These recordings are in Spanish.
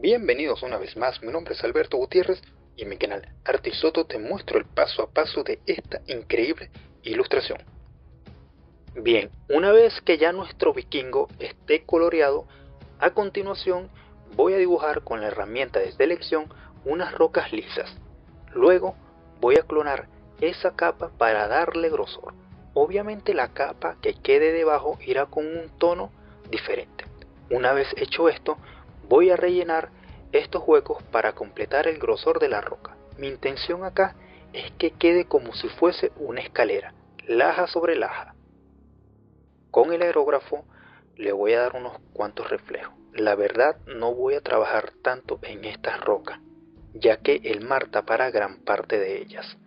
Bienvenidos una vez más, mi nombre es Alberto Gutiérrez y en mi canal Arte y Soto te muestro el paso a paso de esta increíble ilustración. Bien, una vez que ya nuestro vikingo esté coloreado, a continuación voy a dibujar con la herramienta de selección unas rocas lisas. Luego voy a clonar esa capa para darle grosor. Obviamente la capa que quede debajo irá con un tono diferente. Una vez hecho esto, voy a rellenar estos huecos para completar el grosor de la roca. Mi intención acá es que quede como si fuese una escalera, laja sobre laja. Con el aerógrafo le voy a dar unos cuantos reflejos. La verdad no voy a trabajar tanto en estas rocas, ya que el mar tapará gran parte de ellas.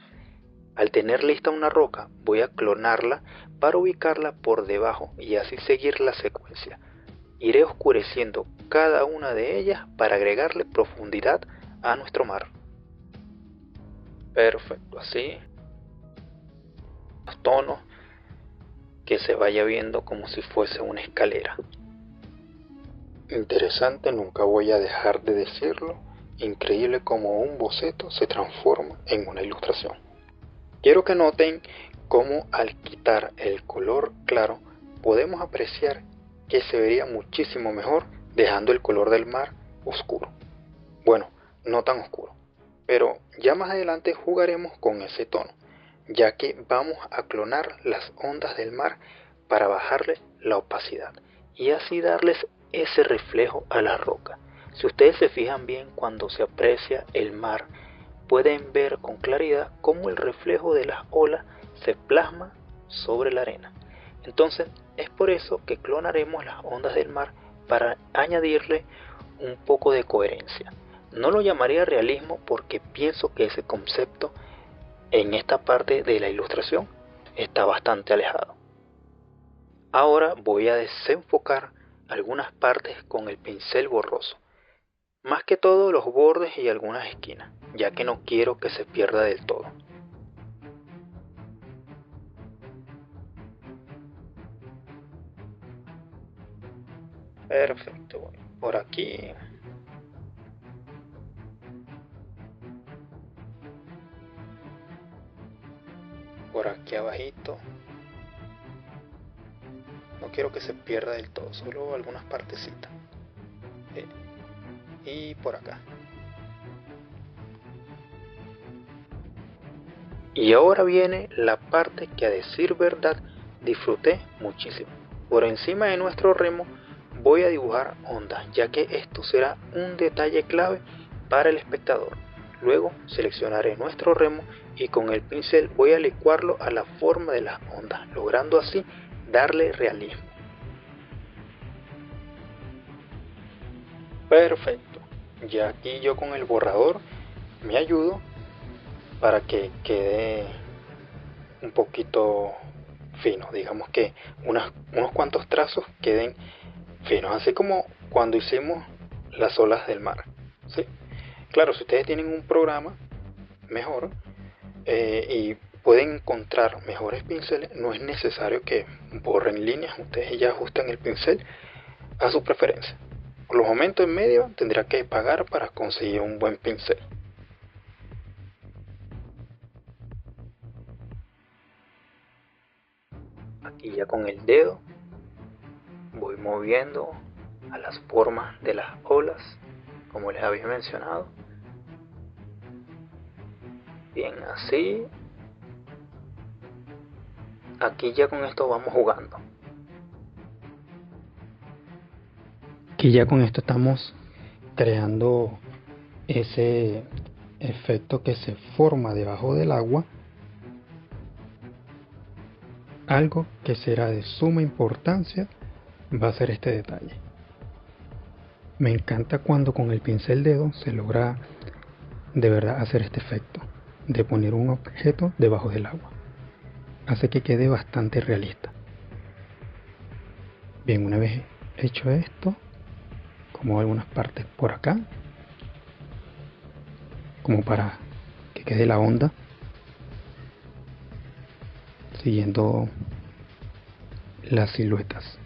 Al tener lista una roca, voy a clonarla para ubicarla por debajo y así seguir la secuencia. Iré oscureciendo cada una de ellas para agregarle profundidad a nuestro mar. Perfecto, así. Los tonos, que se vaya viendo como si fuese una escalera. Interesante, nunca voy a dejar de decirlo. Increíble como un boceto se transforma en una ilustración. Quiero que noten cómo al quitar el color claro podemos apreciar que se vería muchísimo mejor dejando el color del mar oscuro. Bueno, no tan oscuro, pero ya más adelante jugaremos con ese tono, ya que vamos a clonar las ondas del mar para bajarle la opacidad y así darles ese reflejo a la roca. Si ustedes se fijan bien cuando se aprecia el mar, pueden ver con claridad cómo el reflejo de las olas se plasma sobre la arena. Entonces es por eso que clonaremos las ondas del mar para añadirle un poco de coherencia. No lo llamaría realismo porque pienso que ese concepto en esta parte de la ilustración está bastante alejado. Ahora voy a desenfocar algunas partes con el pincel borroso, más que todo los bordes y algunas esquinas, ya que no quiero que se pierda del todo. Perfecto, por aquí. Por aquí abajito. No quiero que se pierda del todo, solo algunas partecitas. Y por acá. Y ahora viene la parte que a decir verdad disfruté muchísimo. Por encima de nuestro remo voy a dibujar ondas, ya que esto será un detalle clave para el espectador. Luego seleccionaré nuestro remo y con el pincel voy a licuarlo a la forma de las ondas, logrando así darle realismo. Perfecto. Ya aquí yo con el borrador me ayudo para que quede un poquito fino, digamos que unos cuantos trazos queden finos, así como cuando hicimos las olas del mar, ¿sí? Claro, si ustedes tienen un programa mejor y pueden encontrar mejores pinceles, no es necesario que borren líneas, ustedes ya ajustan el pincel a su preferencia. Por los momentos en medio tendrá que pagar para conseguir un buen pincel. Aquí ya con el dedo voy moviendo a las formas de las olas, como les había mencionado. Bien, así. Aquí ya con esto vamos jugando. Aquí ya con esto estamos creando ese efecto que se forma debajo del agua. Algo que será de suma importancia va a ser este detalle. Me encanta cuando con el pincel dedo se logra de verdad hacer este efecto de poner un objeto debajo del agua. Hace que quede bastante realista. Bien, una vez hecho esto, como algunas partes por acá, como para que quede la onda, siguiendo las siluetas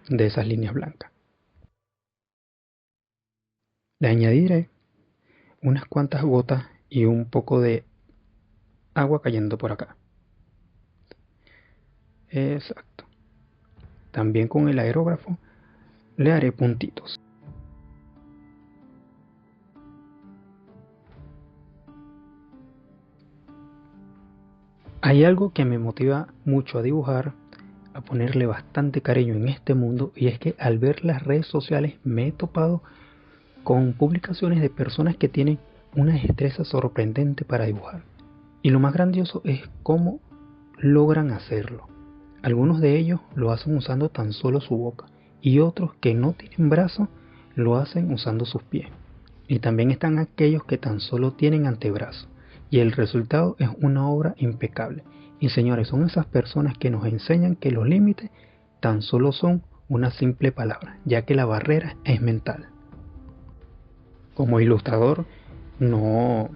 de esas líneas blancas. Le añadiré unas cuantas gotas y un poco de agua cayendo por acá. Exacto. También con el aerógrafo le haré puntitos. Hay algo que me motiva mucho a dibujar, a ponerle bastante cariño en este mundo, y es que al ver las redes sociales me he topado con publicaciones de personas que tienen una destreza sorprendente para dibujar. Y lo más grandioso es cómo logran hacerlo. Algunos de ellos lo hacen usando tan solo su boca, y otros que no tienen brazos lo hacen usando sus pies. Y también están aquellos que tan solo tienen antebrazos, y el resultado es una obra impecable. Y señores, son esas personas que nos enseñan que los límites tan solo son una simple palabra, ya que la barrera es mental. Como ilustrador no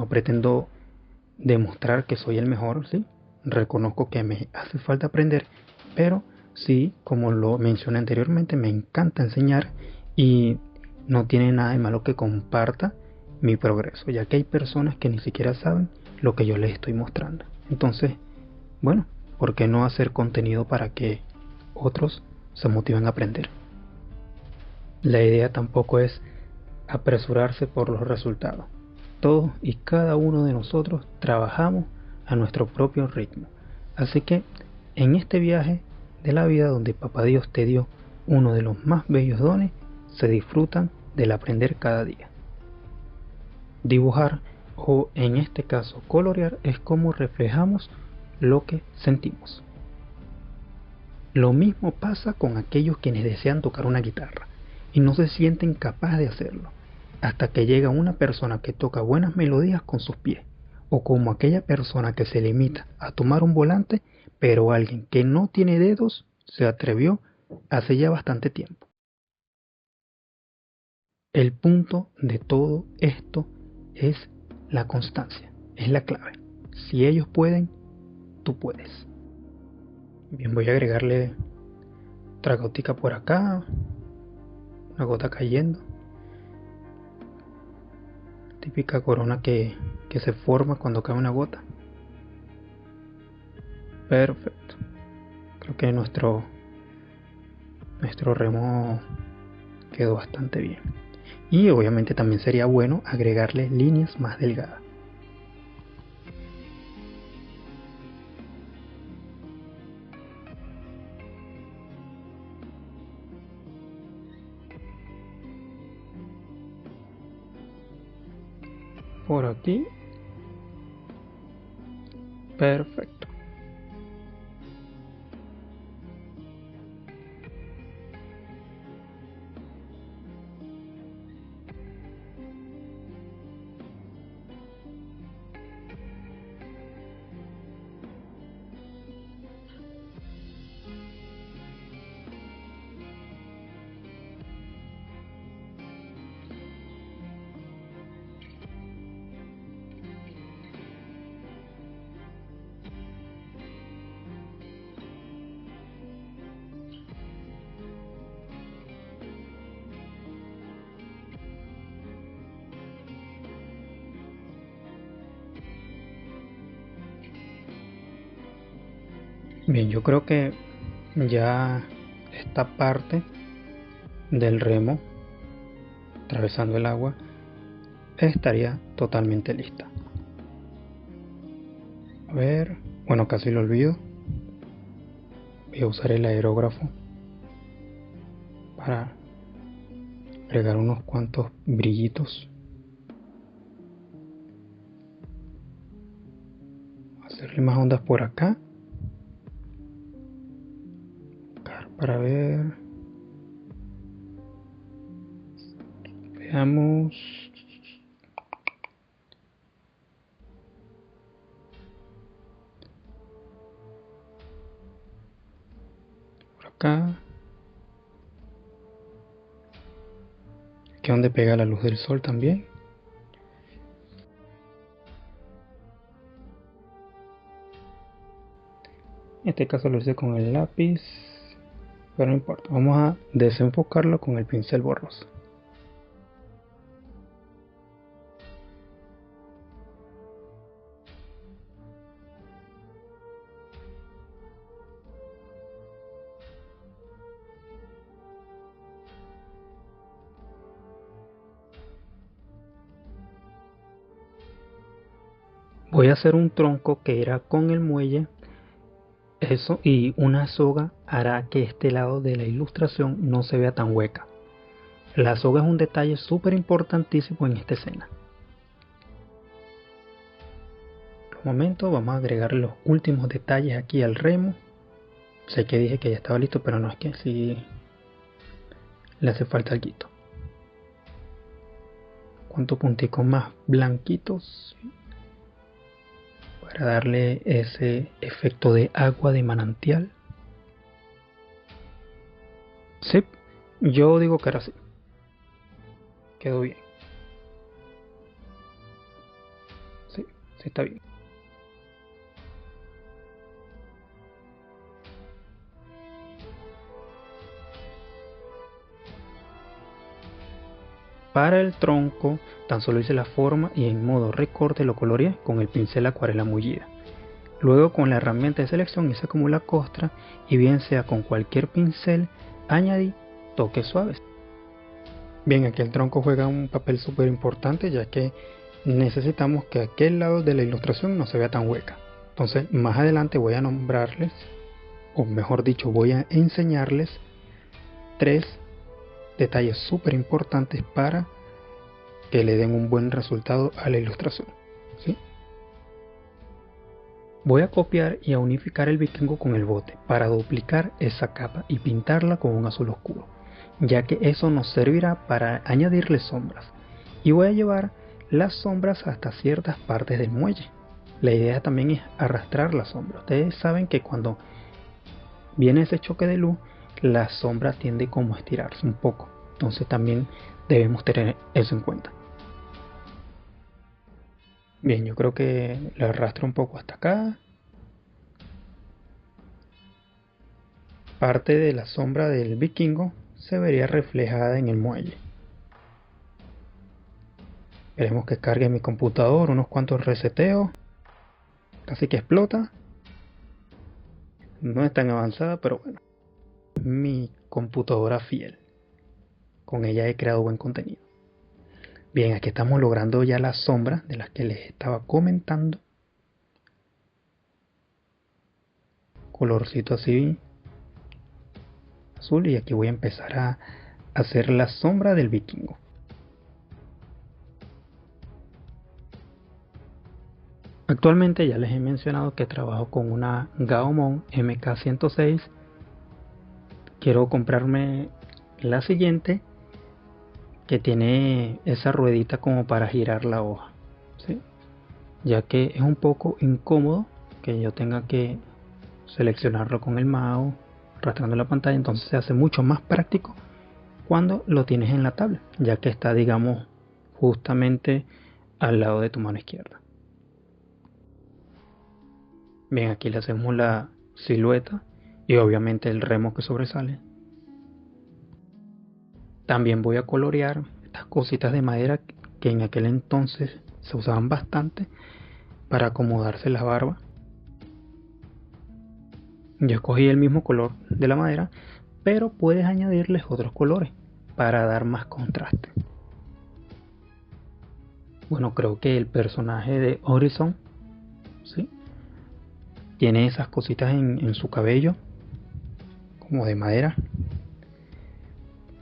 pretendo demostrar que soy el mejor, ¿sí? Reconozco que me hace falta aprender, pero sí, como lo mencioné anteriormente, me encanta enseñar y no tiene nada de malo que comparta mi progreso, ya que hay personas que ni siquiera saben lo que yo les estoy mostrando. Entonces, bueno, ¿por qué no hacer contenido para que otros se motiven a aprender? La idea tampoco es apresurarse por los resultados. Todos y cada uno de nosotros trabajamos a nuestro propio ritmo. Así que en este viaje de la vida donde Papá Dios te dio uno de los más bellos dones, se disfrutan del aprender cada día. Dibujar, o en este caso colorear, es como reflejamos lo que sentimos. Lo mismo pasa con aquellos quienes desean tocar una guitarra y no se sienten capaces de hacerlo, hasta que llega una persona que toca buenas melodías con sus pies, o como aquella persona que se limita a tomar un volante, pero alguien que no tiene dedos se atrevió hace ya bastante tiempo. El punto de todo esto es la constancia, es la clave. Si ellos pueden, tú puedes. Bien, voy a agregarle otra gotica por acá, una gota cayendo. Típica corona que se forma cuando cae una gota. Perfecto. Creo que nuestro remo quedó bastante bien. Y obviamente también sería bueno agregarle líneas más delgadas. Por aquí. Perfecto. Bien, yo creo que ya esta parte del remo atravesando el agua estaría totalmente lista. A ver, bueno, casi lo olvido. Voy a usar el aerógrafo para agregar unos cuantos brillitos. Hacerle más ondas por acá. Para ver. Veamos. Por acá. Aquí donde pega la luz del sol también. En este caso lo hice con el lápiz, pero no importa. Vamos a desenfocarlo con el pincel borroso. Voy a hacer un tronco que irá con el muelle, eso, y una soga hará que este lado de la ilustración no se vea tan hueca. La soga es un detalle súper importantísimo en esta escena. Por un momento vamos a agregar los últimos detalles aquí al remo. Sé que dije que ya estaba listo, pero no, es que sí le hace falta algo. ¿Cuántos punticos más blanquitos? Para darle ese efecto de agua de manantial. Sí, yo digo que era así. Quedó bien. Sí, sí está bien. Para el tronco, tan solo hice la forma y en modo recorte lo coloreé con el pincel acuarela mullida. Luego con la herramienta de selección hice como la costra y bien sea con cualquier pincel añadí toques suaves. Bien, aquí el tronco juega un papel súper importante ya que necesitamos que aquel lado de la ilustración no se vea tan hueca. Entonces más adelante voy a nombrarles, o mejor dicho voy a enseñarles 3 detalles súper importantes para que le den un buen resultado a la ilustración, ¿sí? Voy a copiar y a unificar el vikingo con el bote para duplicar esa capa y pintarla con un azul oscuro, ya que eso nos servirá para añadirle sombras. Y voy a llevar las sombras hasta ciertas partes del muelle. La idea también es arrastrar la sombra. Ustedes saben que cuando viene ese choque de luz, la sombra tiende como a estirarse un poco. Entonces también debemos tener eso en cuenta. Bien, yo creo que la arrastro un poco hasta acá. Parte de la sombra del vikingo se vería reflejada en el muelle. Veremos que cargue mi computador, unos cuantos reseteos. Casi que explota. No es tan avanzada, pero bueno. Mi computadora fiel. Con ella he creado buen contenido. Bien, aquí estamos logrando ya las sombras de las que les estaba comentando. Colorcito así azul, y aquí voy a empezar a hacer la sombra del vikingo. Actualmente ya les he mencionado que trabajo con una Gaomon MK106. Quiero comprarme la siguiente, que tiene esa ruedita como para girar la hoja, ¿sí? Ya que es un poco incómodo que yo tenga que seleccionarlo con el mouse arrastrando la pantalla, entonces se hace mucho más práctico cuando lo tienes en la tablet, ya que está, digamos, justamente al lado de tu mano izquierda. Bien, aquí le hacemos la silueta y obviamente el remo que sobresale. También voy a colorear estas cositas de madera que en aquel entonces se usaban bastante para acomodarse la barba. Yo escogí el mismo color de la madera, pero puedes añadirles otros colores para dar más contraste. Bueno, creo que el personaje de Horizon, ¿sí?, tiene esas cositas en su cabello como de madera.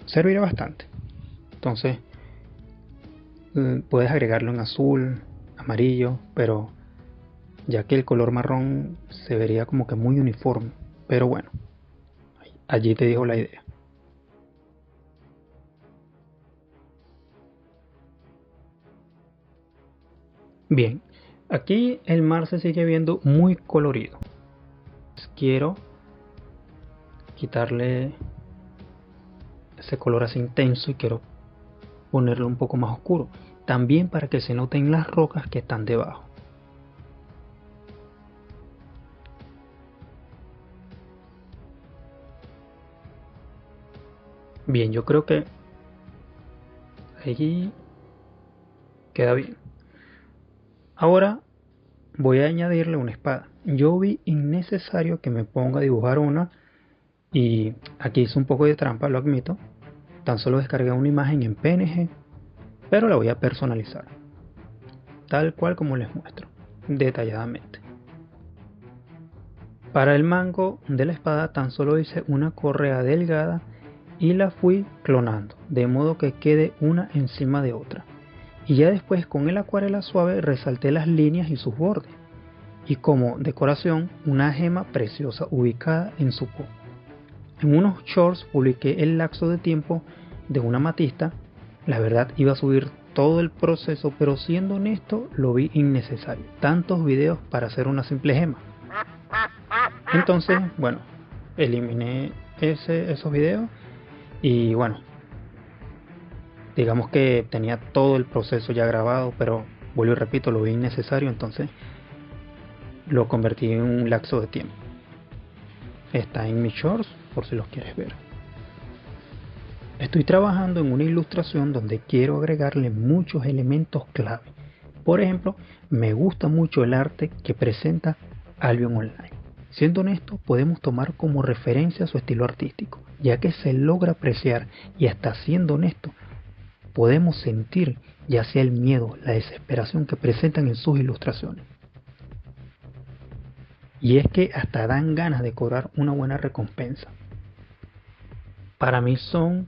Servirá bastante. Entonces puedes agregarlo en azul, amarillo, pero ya que el color marrón se vería como que muy uniforme. Pero bueno, allí te dejo la idea. Bien, aquí el mar se sigue viendo muy colorido. Quiero quitarle ese color así intenso y quiero ponerlo un poco más oscuro, también para que se noten las rocas que están debajo. Bien, yo creo que allí queda bien. Ahora voy a añadirle una espada. Yo vi innecesario que me ponga a dibujar una, y aquí hice un poco de trampa, lo admito. Tan solo descargué una imagen en PNG, pero la voy a personalizar tal cual como les muestro. detalladamente. Para el mango de la espada tan solo hice una correa delgada y la fui clonando, de modo que quede una encima de otra. Y ya después con el acuarela suave resalté las líneas y sus bordes. Y como decoración, una gema preciosa ubicada en su punta. En unos shorts publiqué el lapso de tiempo de una amatista. La verdad iba a subir todo el proceso, pero siendo honesto lo vi innecesario. Tantos videos para hacer una simple gema. Entonces, bueno, eliminé esos videos y bueno, digamos que tenía todo el proceso ya grabado, pero vuelvo y repito, lo vi innecesario, entonces lo convertí en un lapso de tiempo. Está en mis shorts por si los quieres ver. Estoy trabajando en una ilustración donde quiero agregarle muchos elementos clave. Por ejemplo, me gusta mucho el arte que presenta Albion Online. Siendo honesto, podemos tomar como referencia su estilo artístico, ya que se logra apreciar y hasta siendo honesto, podemos sentir ya sea el miedo, la desesperación que presentan en sus ilustraciones. Y es que hasta dan ganas de cobrar una buena recompensa. Para mí son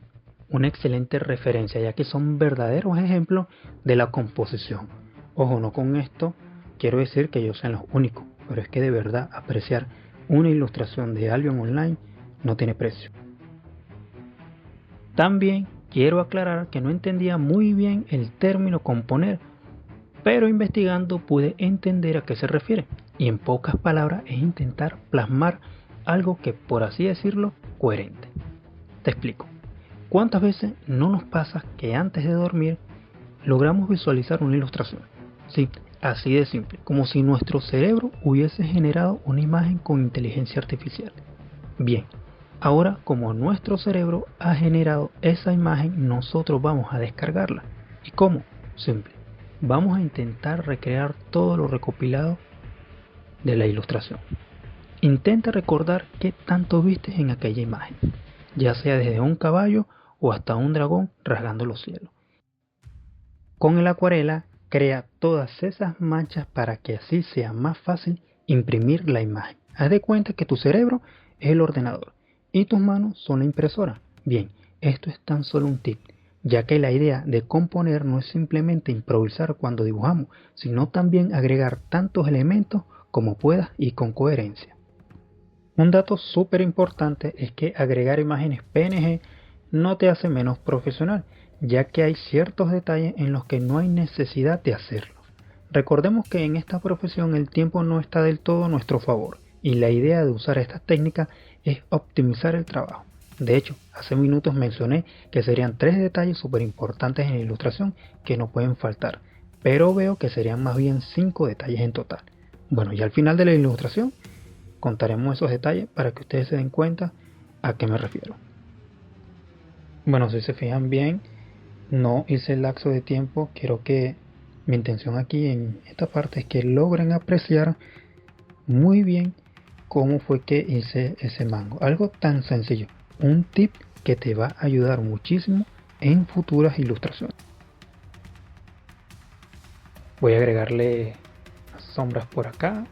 una excelente referencia, ya que son verdaderos ejemplos de la composición. Ojo, no con esto quiero decir que ellos sean los únicos, pero es que de verdad apreciar una ilustración de Albion Online no tiene precio. También quiero aclarar que no entendía muy bien el término componer, pero investigando pude entender a qué se refiere, y en pocas palabras es intentar plasmar algo que, por así decirlo, coherente. Te explico. ¿Cuántas veces no nos pasa que antes de dormir logramos visualizar una ilustración? Sí, así de simple, como si nuestro cerebro hubiese generado una imagen con inteligencia artificial. Bien, ahora como nuestro cerebro ha generado esa imagen, nosotros vamos a descargarla. ¿Y cómo? Simple. Vamos a intentar recrear todo lo recopilado de la ilustración. Intenta recordar qué tanto viste en aquella imagen, ya sea desde un caballo o hasta un dragón rasgando los cielos. Con el acuarela crea todas esas manchas para que así sea más fácil imprimir la imagen. Haz de cuenta que tu cerebro es el ordenador y tus manos son la impresora. Bien, esto es tan solo un tip, ya que la idea de componer no es simplemente improvisar cuando dibujamos, sino también agregar tantos elementos como puedas y con coherencia. Un dato súper importante es que agregar imágenes PNG no te hace menos profesional, ya que hay ciertos detalles en los que no hay necesidad de hacerlo. Recordemos que en esta profesión el tiempo no está del todo a nuestro favor, y la idea de usar esta técnica es optimizar el trabajo. De hecho, hace minutos mencioné que serían 3 detalles súper importantes en la ilustración que no pueden faltar, pero veo que serían más bien 5 detalles en total. Bueno, y al final de la ilustración contaremos esos detalles para que ustedes se den cuenta a qué me refiero. Bueno, si se fijan bien, no hice el lapso de tiempo. Quiero que mi intención aquí en esta parte es que logren apreciar muy bien cómo fue que hice ese mango. Algo tan sencillo, un tip que te va a ayudar muchísimo en futuras ilustraciones. Voy a agregarle sombras por acá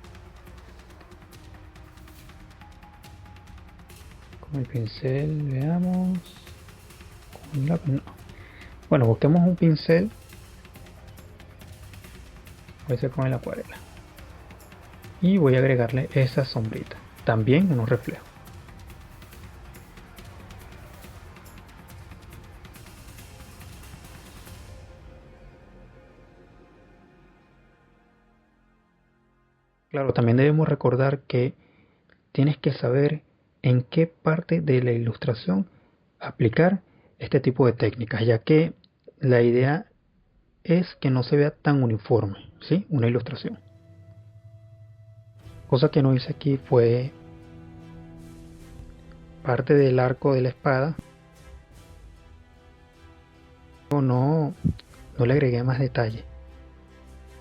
con el pincel, veamos. No. Bueno, busquemos un pincel, puede ser con el acuarela, y voy a agregarle esa sombrita, también unos reflejos. Claro, también debemos recordar que tienes que saber en qué parte de la ilustración aplicar este tipo de técnicas, ya que la idea es que no se vea tan uniforme, ¿sí? Una ilustración. Cosa que no hice aquí fue parte del arco de la espada. No le agregué más detalle,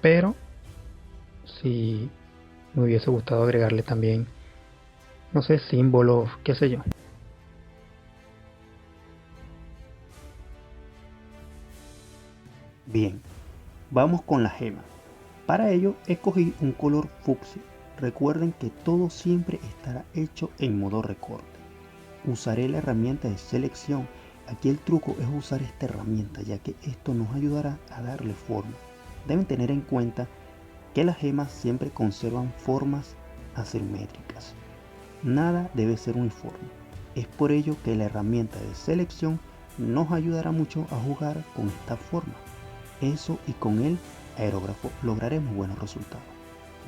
pero si me hubiese gustado agregarle también, no sé, símbolos, qué sé yo. Bien, vamos con la gema. Para ello escogí un color fucsia. Recuerden que todo siempre estará hecho en modo recorte. Usaré la herramienta de selección. Aquí el truco es usar esta herramienta, ya que esto nos ayudará a darle forma. Deben tener en cuenta que las gemas siempre conservan formas asimétricas. Nada debe ser uniforme. Es por ello que la herramienta de selección nos ayudará mucho a jugar con esta forma. Eso, y con el aerógrafo lograremos buenos resultados.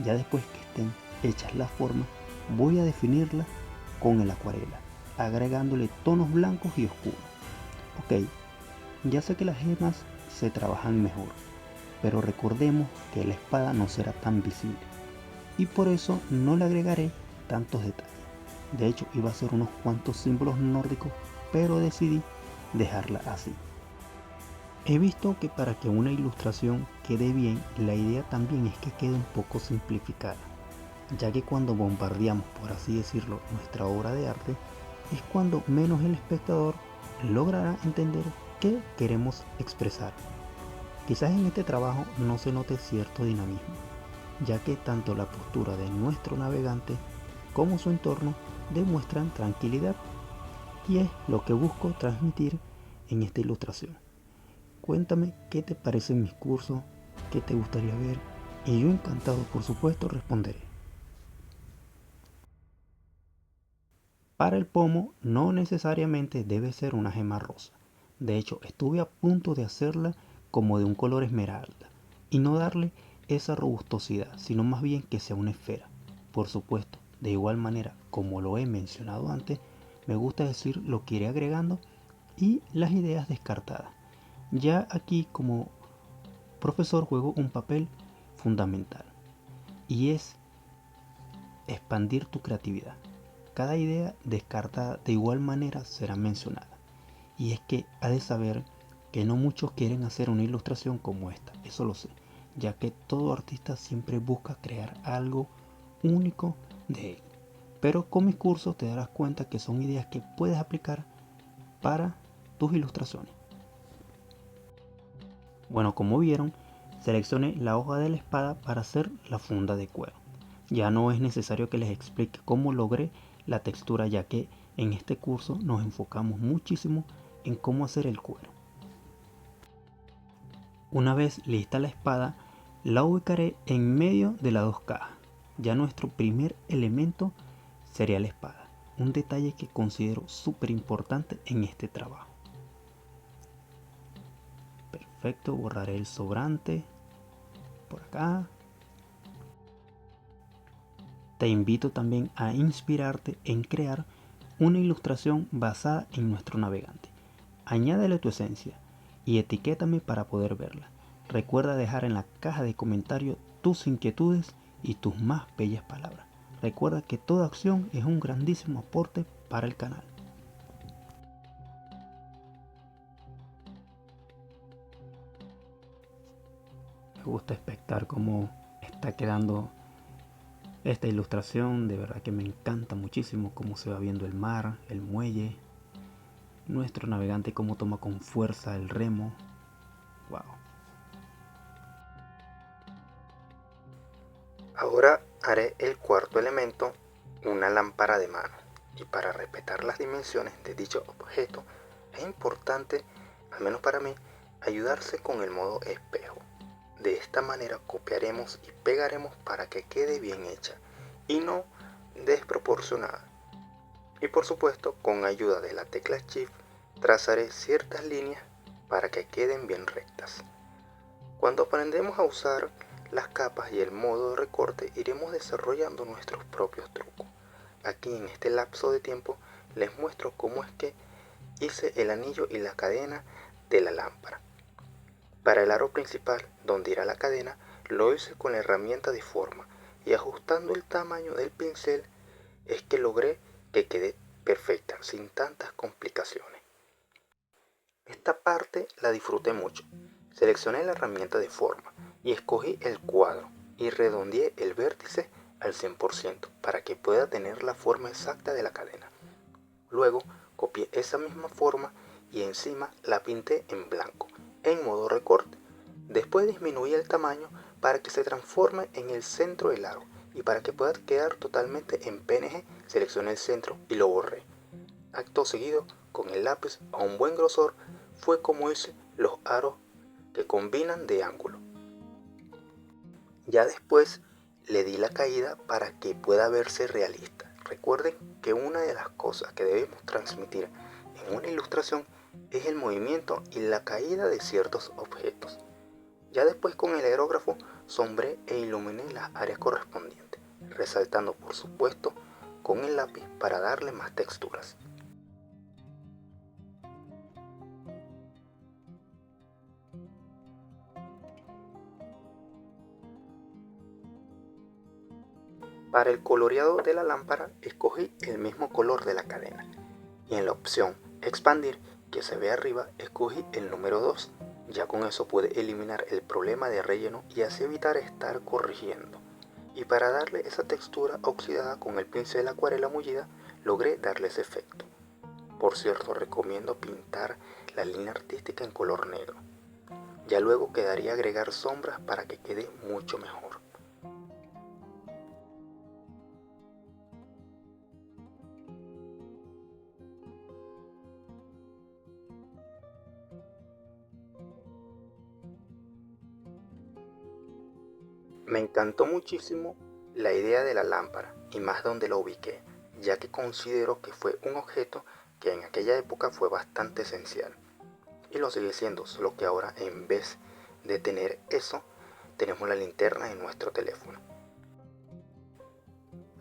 Ya después que estén hechas las formas, voy a definirlas con el acuarela, agregándole tonos blancos y oscuros. Ok, ya sé que las gemas se trabajan mejor, pero recordemos que la espada no será tan visible, y por eso no le agregaré tantos detalles. De hecho, iba a hacer unos cuantos símbolos nórdicos, pero decidí dejarla así. He visto que para que una ilustración quede bien, la idea también es que quede un poco simplificada, ya que cuando bombardeamos, por así decirlo, nuestra obra de arte, es cuando menos el espectador logrará entender qué queremos expresar. Quizás en este trabajo no se note cierto dinamismo, ya que tanto la postura de nuestro navegante como su entorno demuestran tranquilidad, y es lo que busco transmitir en esta ilustración. Cuéntame qué te parecen mis cursos, qué te gustaría ver, y yo encantado, por supuesto, responderé. Para el pomo no necesariamente debe ser una gema rosa. De hecho, estuve a punto de hacerla como de un color esmeralda y no darle esa robustosidad, sino más bien que sea una esfera. Por supuesto, de igual manera, como lo he mencionado antes, me gusta decir lo que iré agregando y las ideas descartadas. Ya aquí, como profesor, juego un papel fundamental, y es expandir tu creatividad. Cada idea descartada de igual manera será mencionada. Y es que ha de saber que no muchos quieren hacer una ilustración como esta, eso lo sé, ya que todo artista siempre busca crear algo único de él. Pero con mis cursos te darás cuenta que son ideas que puedes aplicar para tus ilustraciones. Bueno, como vieron, seleccioné la hoja de la espada para hacer la funda de cuero. Ya no es necesario que les explique cómo logré la textura, ya que en este curso nos enfocamos muchísimo en cómo hacer el cuero. Una vez lista la espada, la ubicaré en medio de las dos cajas. Ya nuestro primer elemento sería la espada, un detalle que considero súper importante en este trabajo. Perfecto, borraré el sobrante por acá. Te invito también a inspirarte en crear una ilustración basada en nuestro navegante. Añádele tu esencia y etiquétame para poder verla. Recuerda dejar en la caja de comentarios tus inquietudes y tus más bellas palabras. Recuerda que toda acción es un grandísimo aporte para el canal. Me gusta espectar cómo está quedando esta ilustración. De verdad que me encanta muchísimo cómo se va viendo el mar, el muelle, nuestro navegante cómo toma con fuerza el remo. Wow. Ahora haré el cuarto elemento, una lámpara de mano. Y para respetar las dimensiones de dicho objeto, es importante, al menos para mí, ayudarse con el modo espejo. De esta manera copiaremos y pegaremos para que quede bien hecha y no desproporcionada. Y por supuesto, con ayuda de la tecla Shift, trazaré ciertas líneas para que queden bien rectas. Cuando aprendemos a usar las capas y el modo de recorte, iremos desarrollando nuestros propios trucos. Aquí en este lapso de tiempo les muestro cómo es que hice el anillo y la cadena de la lámpara. Para el aro principal, donde irá la cadena, lo hice con la herramienta de forma, y ajustando el tamaño del pincel es que logré que quede perfecta, sin tantas complicaciones. Esta parte la disfruté mucho. Seleccioné la herramienta de forma y escogí el cuadro y redondeé el vértice al 100% para que pueda tener la forma exacta de la cadena. Luego copié esa misma forma y encima la pinté en blanco, en modo recorte. Después disminuí el tamaño para que se transforme en el centro del aro. Y para que pueda quedar totalmente en PNG, seleccioné el centro y lo borré. Acto seguido, con el lápiz a un buen grosor, fue como hice los aros que combinan de ángulo. Ya después le di la caída para que pueda verse realista. Recuerden que una de las cosas que debemos transmitir en una ilustración es el movimiento y la caída de ciertos objetos. Ya después con el aerógrafo sombré e iluminé las áreas correspondientes, resaltando por supuesto con el lápiz para darle más texturas. Para el coloreado de la lámpara escogí el mismo color de la cadena y en la opción expandir que se ve arriba escogí el número 2. Ya con eso pude eliminar el problema de relleno y así evitar estar corrigiendo. Y para darle esa textura oxidada con el pincel acuarela mullida logré darle ese efecto. Por cierto, recomiendo pintar la línea artística en color negro. Ya luego quedaría agregar sombras para que quede mucho mejor. Me encantó muchísimo la idea de la lámpara y más donde la ubiqué, ya que considero que fue un objeto que en aquella época fue bastante esencial. Y lo sigue siendo, solo que ahora en vez de tener eso, tenemos la linterna en nuestro teléfono.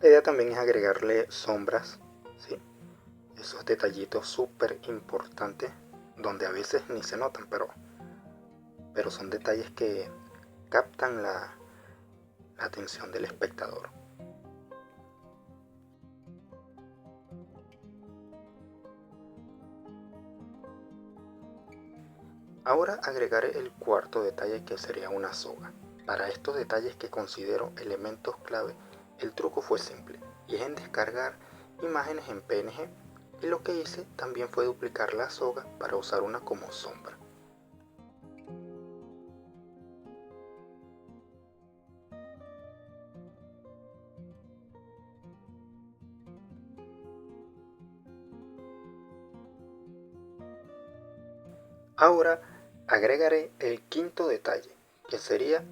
La idea también es agregarle sombras, ¿sí? Esos detallitos súper importantes, donde a veces ni se notan, pero son detalles que captan la atención del espectador. Ahora agregaré el cuarto detalle, que sería una soga. Para estos detalles que considero elementos clave, el truco fue simple y es en descargar imágenes en PNG, y lo que hice también fue duplicar la soga para usar una como sombra. Ahora agregaré el quinto detalle, que sería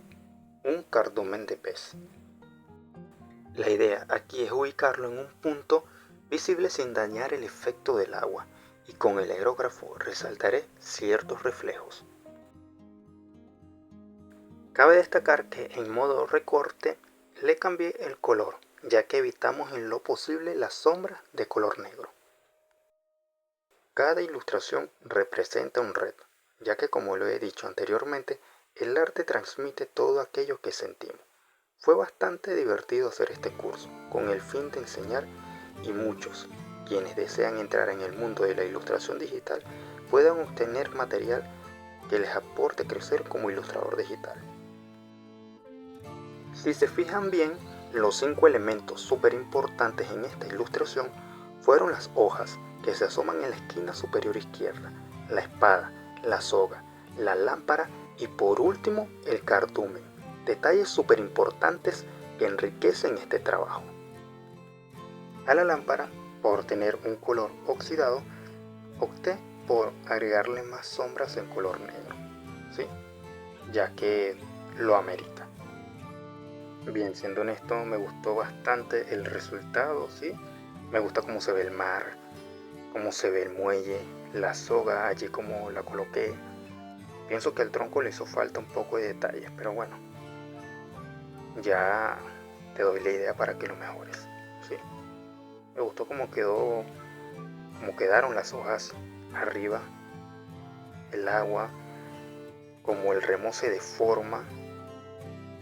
un cardumen de pez. La idea aquí es ubicarlo en un punto visible sin dañar el efecto del agua, y con el aerógrafo resaltaré ciertos reflejos. Cabe destacar que en modo recorte le cambié el color, ya que evitamos en lo posible las sombras de color negro. Cada ilustración representa un reto, ya que como lo he dicho anteriormente, el arte transmite todo aquello que sentimos. Fue bastante divertido hacer este curso, con el fin de enseñar, y muchos, quienes desean entrar en el mundo de la ilustración digital, puedan obtener material que les aporte crecer como ilustrador digital. Si se fijan bien, los 5 elementos súper importantes en esta ilustración fueron las hojas, que se asoman en la esquina superior izquierda, la espada, la soga, la lámpara y por último el cardumen. Detalles súper importantes que enriquecen este trabajo. A la lámpara, por tener un color oxidado, opté por agregarle más sombras en color negro, ¿sí? Ya que lo amerita. Bien, siendo honesto, me gustó bastante el resultado, ¿sí? Me gusta cómo se ve el mar, cómo se ve el muelle, la soga allí como la coloqué. Pienso que al tronco le hizo falta un poco de detalles, pero bueno, ya te doy la idea para que lo mejores, ¿sí? Me gustó cómo quedó, cómo quedaron las hojas arriba, el agua, como el remo se deforma,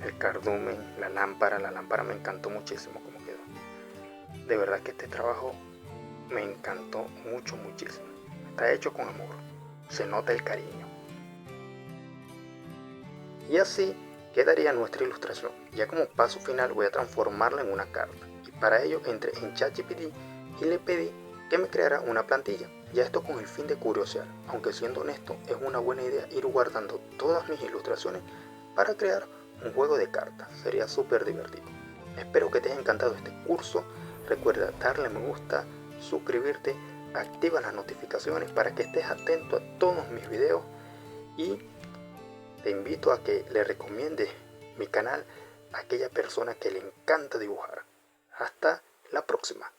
el cardumen, la lámpara me encantó muchísimo cómo quedó. De verdad que este trabajo me encantó muchísimo. Está hecho con amor, se nota el cariño. Y así quedaría nuestra ilustración. Ya como paso final voy a transformarla en una carta. Y para ello entré en ChatGPT y le pedí que me creara una plantilla. Ya esto con el fin de curiosear. Aunque siendo honesto, es una buena idea ir guardando todas mis ilustraciones para crear un juego de cartas, sería súper divertido. Espero que te haya encantado este curso. Recuerda darle me gusta, suscribirte, activa las notificaciones para que estés atento a todos mis videos y te invito a que le recomiendes mi canal a aquella persona que le encanta dibujar. Hasta la próxima.